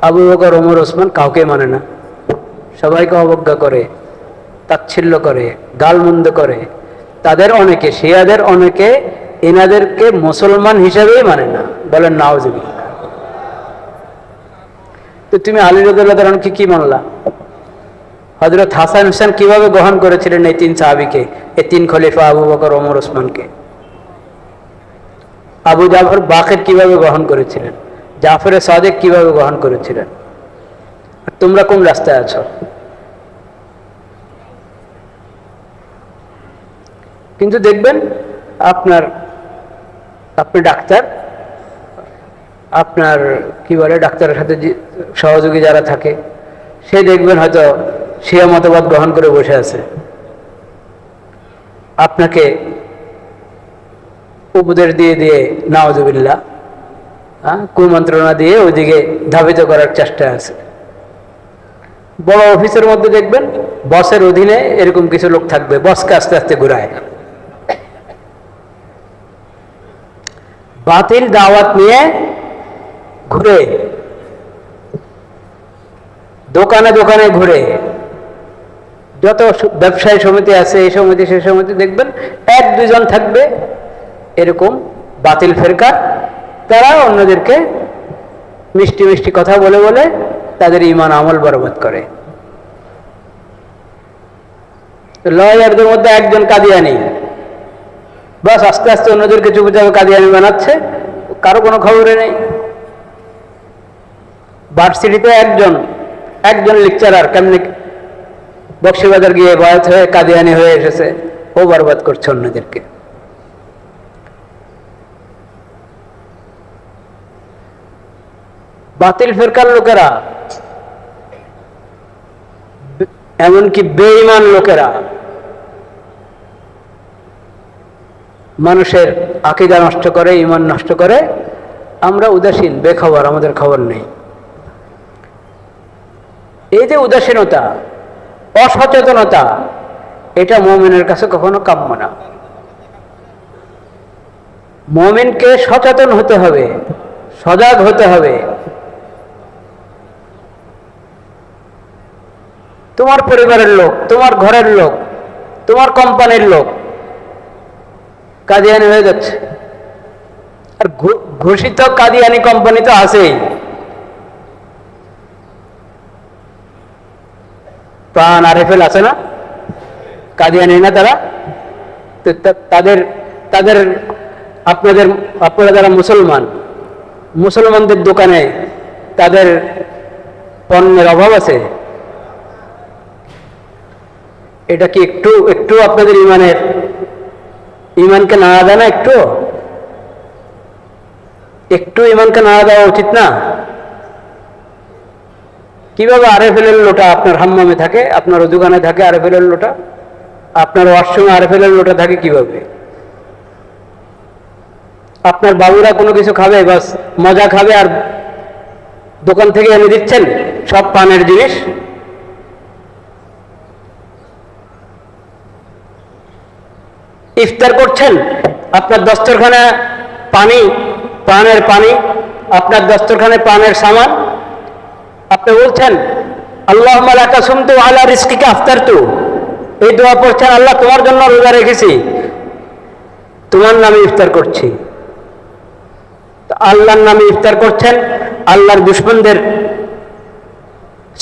আবু বকর, ওমর, ওসমান কাউকে মানে না, সবাইকে অবজ্ঞা করে, তাচ্ছিল্য করে, গালমন্দ করে। তাদের অনেকে, শিয়াদের অনেকে এনাদেরকে মুসলমান হিসেবেই মানে না, বলেন নাউজুবিল্লাহ। তো তুমি আলী রাদিয়াল্লাহু তাআলাকে কি মানলা? হযরত হাসান হোসেন কিভাবে গ্রহণ করেছিলেন এই তিন সাহাবীকে, এই তিন খলিফা আবু বকর, ওমর, ওসমানকে? আবু জাফর বাকির কিভাবে গ্রহণ করেছিলেন? জাফরে সাদিক কিভাবে গ্রহণ করেছিলেন? তোমরা কোন রাস্তায় আছো? কিন্তু দেখবেন আপনি ডাক্তার, আপনার কি বলে, ডাক্তারের সাথে সহযোগী যারা থাকে, সে দেখবেন হয়তো শিয়া মতবাদ গ্রহণ করে বসে আছে, আপনাকে উপদেশ দিয়ে দিয়ে নাউজুবিল্লাহ কুমন্ত্রণা দিয়ে ওইদিকে ধাবিত করার চেষ্টা আছে। বড় অফিসের মধ্যে দেখবেন বসের অধীনে এরকম কিছু লোক থাকবে, বসকে আস্তে আস্তে ঘুরায়, বাতিল দাওয়াত নিয়ে ঘুরে, দোকানে দোকানে ঘুরে, যত ব্যবসায়ী সমিতি আছে এই সমিতি সেই সমিতি দেখবেন এক দুজন থাকবে এরকম বাতিল ফেরকা, তারা অন্যদেরকে মিষ্টি মিষ্টি কথা বলে বলে তাদের ঈমান আমল বরবাদ করে। লয়ারদের মধ্যে একজন কাদিয়ানি, বাস আস্তে আস্তে অন্যদেরকে চুপচাপ কাদিয়ানি বানাচ্ছে, কারো কোনো খবরে নেই। ভার্সিটিতে একজন লেকচারার কেমনি বক্সিবাজার গিয়ে বয়াত হয়ে কাদিয়ানি হয়ে এসেছে, ও বরবাদ করছে অন্যদেরকে। বাতিল ফিরকার লোকেরা, এমনকি বেঈমান লোকেরা মানুষের আকীদা নষ্ট করে, ঈমান নষ্ট করে। আমরা উদাসীন, বেখবর, আমাদের খবর নেই। এই যে উদাসীনতা, অসচেতনতা, এটা মুমিনের কাছে কখনো কাম্য না। মুমিনকে সচেতন হতে হবে, সজাগ হতে হবে। তোমার পরিবারের লোক, তোমার ঘরের লোক, তোমার কোম্পানির লোক কাদিয়ানি হয়ে যাচ্ছে, আর ঘোষিত কাদিয়ানি কোম্পানি তো আছেই। প্রাণ আরএফএল আছে না, কাদিয়ানি না তারা? তাদের আপনারা যারা মুসলমানদের দোকানে তাদের পণ্যের অভাব আছে? এটা কি একটু আপনাদের ঈমানকে নাড়া দেয় না? একটু ঈমানকে নাড়া দেওয়া উচিত না? কিভাবে আরএফএল লোটা আপনার হাম্মামে থাকে, আপনার দোকানে থাকে আরএফএল লোটা, আপনার ওয়াশরুমে আরএফএল লোটা থাকে কিভাবে? আপনার বাবুরা কোনো কিছু খাবে, বাস মজা খাবে, আর দোকান থেকে এনে দিচ্ছেন সব পানের জিনিস। ইফতার করছেন, আপনার দস্তরখানে পানের পানি, আপনার দস্তরখানে পানের সামান, আপনি বলছেন আল্লাহুম্মা লাকা সুমতু আলা রিজকিকা আফতারতু, এই দোয়া পড়ছেন, আল্লাহ তোমার জন্য রোজা রেখেছি, তোমার নামে ইফতার করছি। আল্লাহর নামে ইফতার করছেন আল্লাহর দুশমনদের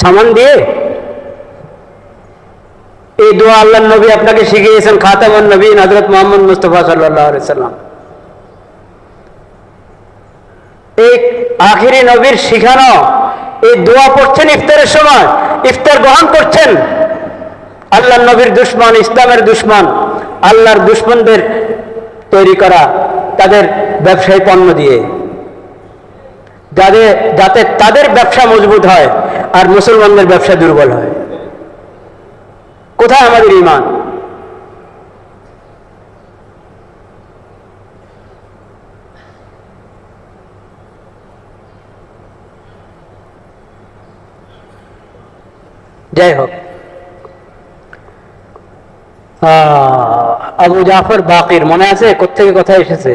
সামান দিয়ে। এই দোয়া আল্লাহর নবী আপনাকে শিখিয়েছেন, খাতামুন নবীন হযরত মুহাম্মদ মুস্তাফা সাল্লাল্লাহু আলাইহি সাল্লাম। এই আখিরি নবীর শিখানো এই দোয়া পড়ছেন ইফতারের সময়, ইফতার গ্রহণ করছেন আল্লাহর নবীর দুশমন, ইসলামের দুশমন, আল্লাহর দুশমনদের তৈরি করা তাদের ব্যবসায়ী পণ্য দিয়ে, যাতে তাদের ব্যবসা মজবুত হয় আর মুসলমানদের ব্যবসা দুর্বল হয়। কোথায় আমাদের ঈমান? যাই হোক, আবু জাফর বাকির মনে আছে কোত্থেকে কথা এসেছে?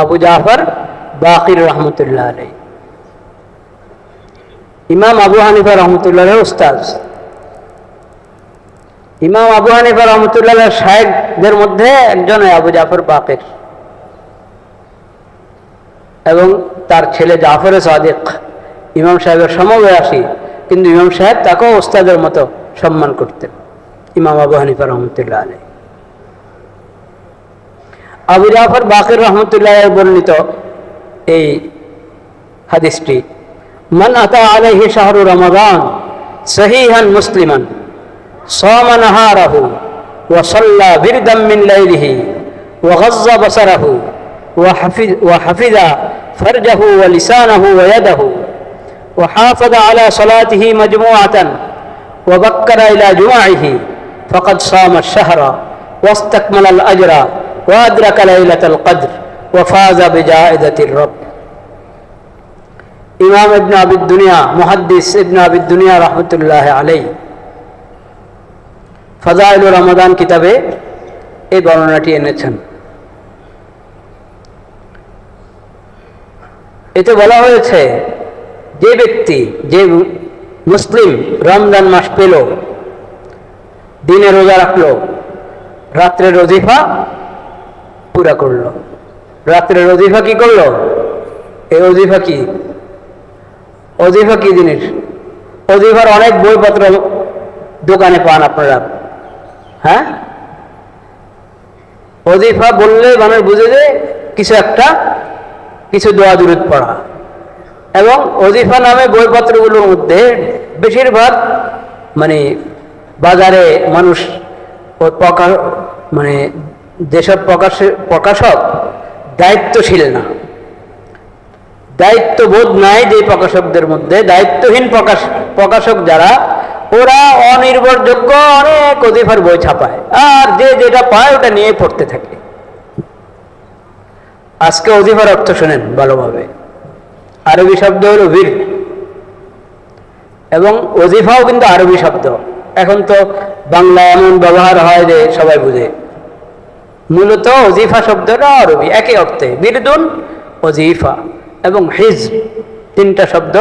আবু জাফর বাকির রহমতুল্লাহ আলাইহি। ইমাম আবু হানিফা রহমতুল্লাহের উস্তাদ। ইমাম আবু হানিফা রহমতুল্লাহের শায়েখদের মধ্যে একজন আবু জাফর বাকির এবং তার ছেলে জাফর সাদিক ইমাম সাহেবের সমবয়সী, কিন্তু ইমাম সাহেব তাকেও উস্তাদের মতো সম্মান করতেন। ইমাম আবু হানিফা রহমতুল্লাহ আলাইহি। আবু জাফর বাকির রহমতুল্লাহ বর্ণিত এই হাদিসটি, মান আতা আলাইহি শাহরু রমাদান সহিহান মুসলিমান সামা নাহারাহু ওয়া সাল্লা বিরদাম মিন লাইলিহি ওয়া গাযযা বাসারাহু ওয়া হাফিযা ফারজাহু ওয়া লিসানাহু ওয়া ইয়াদাহু ওয়া হাফাযা আলা সালাতিহি মাজমুআতান ওয়া বাক্কারা ইলা জুমআহি ফাকাদ সামা আশ-শাহরা ওয়াস্তাকমালা আল-আজরা ওয়া আদরাকা লাইলাতাল কদর ওয়া ফাযা বিজাইদাতির রব। ইমাম ইবনে আবি দুনিয়া, মুহাদ্দিস ইবনে আবি দুনিয়া রহমতুল্লাহ আলাইহি ফাযাইলুর রমাদান কিতাবে এই বর্ণনাটি এনেছেন। এতে বলা হয়েছে, যে ব্যক্তি, যে মুসলিম রমজান মাস পেল, দিনে রোজা রাখলো, রাত্রের ওজিফা পুরা করলো। রাত্রের ওজিফা কি করলো? এই ওজিফা কি? ওজিফা কি জিনিস? ওজিফার অনেক বইপত্র দোকানে পান আপনারা। হ্যাঁ, ওজিফা বললে মানুষ বুঝে যে কিছু একটা, কিছু দোয়া দুরূদ পড়া। এবং ওজিফা নামে বইপত্রগুলোর মধ্যে বেশিরভাগ মানে বাজারে মানুষ মানে যেসব প্রকাশক দায়িত্বশীল না, দায়িত্ববোধ নাই যে প্রকাশকদের মধ্যে, দায়িত্বহীন প্রকাশক যারা, ওরা অনির্ভরযোগ্য অনেক ওজিফার বই ছাপায়, আর যে যেটা পায় ওটা নিয়ে পড়তে থাকে। আজকে ওজিফার অর্থ শোনেন ভালোভাবে। আরবি শব্দ হলো বীর, এবং ওজিফাও কিন্তু আরবি শব্দ। এখন তো বাংলা এমন ব্যবহার হয় যে সবাই বুঝে, মূলত ওজিফা শব্দটা আরবি, একই অর্থে। বিরদুন, ওজিফা এবং হিজব, তিনটা শব্দ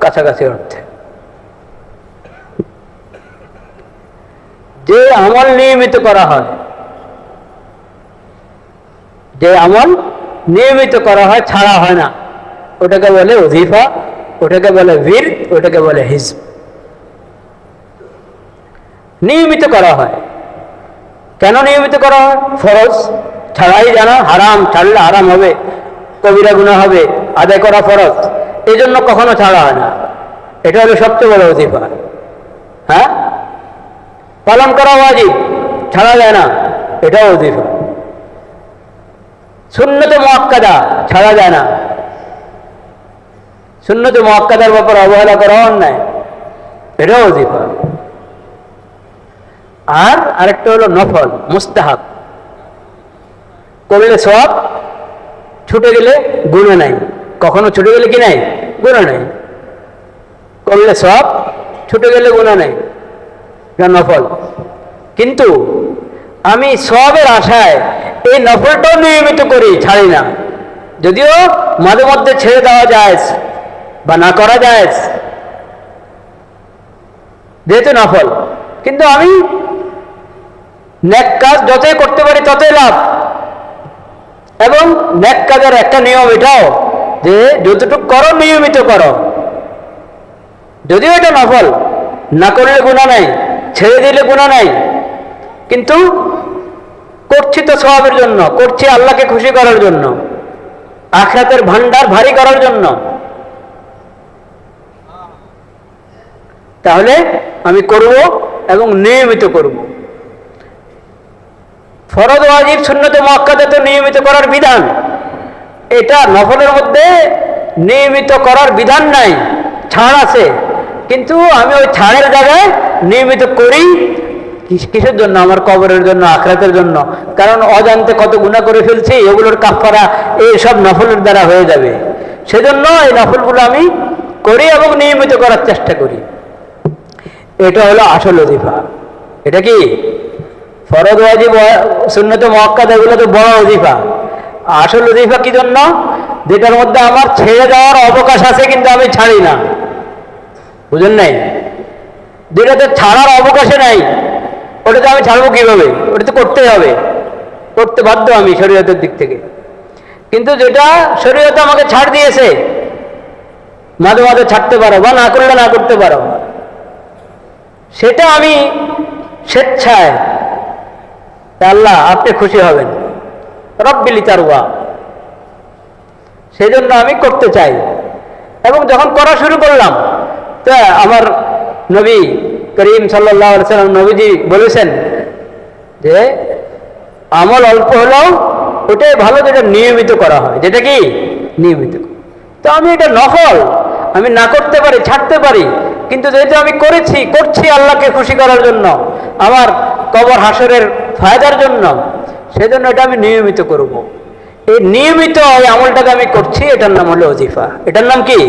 কাছাকাছি অর্থে। যে আমল নিয়মিত করা হয়, যে আমল নিয়মিত করা হয়, ছাড়া হয় না, ওটাকে বলে ওজিফা, ওটাকে বলে বীর, ওটাকে বলে হিজব। নিয়মিত করা হয়। কেন নিয়মিত করা হয়? ফরজ ছাড়াই জানা হারাম, ছাড়লে হারাম হবে, কবিরা গুনাহ হবে, আদায় করা ফরজ, এই জন্য কখনো ছাড়া হয় না। এটা হলো সবচেয়ে বড় ওজিফা। হ্যাঁ, পালন করা ওয়াজিব, ছাড়া যায় না, এটাও ওজিফা। সুন্নতে মুআক্কাদা ছাড়া যায় না, সুন্নতে মুআক্কাদার ব্যাপার অবহেলা করা অন্যায়, এটাও ওজিফা। আর আরেকটা হলো নফল, মুস্তাহাব, করলে সওয়াব, ছুটে গেলে গুনাহ নাই। কখনো ছুটে গেলে কি নাই? গুনাহ নাই। করলে সওয়াব, ছুটে গেলে গুনাহ নাই, এটা নফল। কিন্তু আমি সওয়াবের আশায় এই নফলটাও নিয়মিত করি, ছাড়ি না। যদিও মাঝে মধ্যে ছেড়ে দেওয়া যায় বা না করা যায়, যেহেতু নফল, কিন্তু আমি নেক কাজ যতই করতে পারি ততই লাভ। এবং নেক কাজের একটা নিয়ম এটাও যে যতটুকু করো নিয়মিত করো। যদিও এটা নফল, না করলে গুনাহ নাই, ছেড়ে দিলে গুনাহ নাই, কিন্তু করছি তো সওয়াবের জন্য, করছি আল্লাহকে খুশি করার জন্য, আখিরাতের ভান্ডার ভারী করার জন্য। তাহলে আমি করব এবং নিয়মিত করব। ফরজ, ওয়াজিব, সুন্নতে মুআক্কাদা তো নিয়মিত করার বিধান, এটা নফলের মধ্যে নিয়মিত করার বিধান নাই, ছাড় আছে। কিন্তু আমি ওই ছাড়ের জায়গায় নিয়মিত করি। কিসের জন্য? আমার কবরের জন্য, আখিরাতের জন্য। কারণ অজান্তে কত গুনাহ করে ফেলছি, এগুলোর কাফারা এই সব নফলের দ্বারা হয়ে যাবে। সেজন্য এই নফলগুলো আমি করি এবং নিয়মিত করার চেষ্টা করি। এটা হলো আসল ওজিফা। এটা কি? ফরজ, ওয়াজিব, সুন্নতে মুআক্কাদা এগুলো তো বড় ওজিফা। আসল ওজিফা কি জন্য? যেটার মধ্যে আমার ছেড়ে দেওয়ার অবকাশ আছে কিন্তু আমি ছাড়ি না। বুঝেন নাই? যেটাতে ছাড়ার অবকাশে নাই, ওটাতে আমি ছাড়বো কিভাবে? ওটা তো করতেই হবে, করতে বাধ্য আমি শরীয়তের দিক থেকে। কিন্তু যেটা শরীয়ত আমাকে ছাড় দিয়েছে, মাঝে মাঝে ছাড়তে পারো বা না করলে না করতে পারো, সেটা আমি স্বেচ্ছায়, আল্লাহ আপনি খুশি হবেন, রব্বিল তারওয়া, সেই জন্য আমি করতে চাই। এবং যখন করা শুরু করলাম, তা আমার নবী করিম সাল্লাল্লাহু আলাইহি ওয়াসাল্লাম নবীজি বলেছেন যে আমল অল্প হলেও ওটাই ভালো, যেটা নিয়মিত করা হয়। যেটা কি নিয়মিত। তো আমি এটা নফল, আমি না করতে পারি, ছাড়তে পারি, কিন্তু যেহেতু আমি করছি আল্লাহকে খুশি করার জন্য, আমার কবর হাসরের ফায়দার জন্য, সেজন্য এটা আমি নিয়মিত করব। এই নিয়মিত এই আমলটাকে আমি করছি, এটার নাম হলো ওজিফা। এটার নাম কি?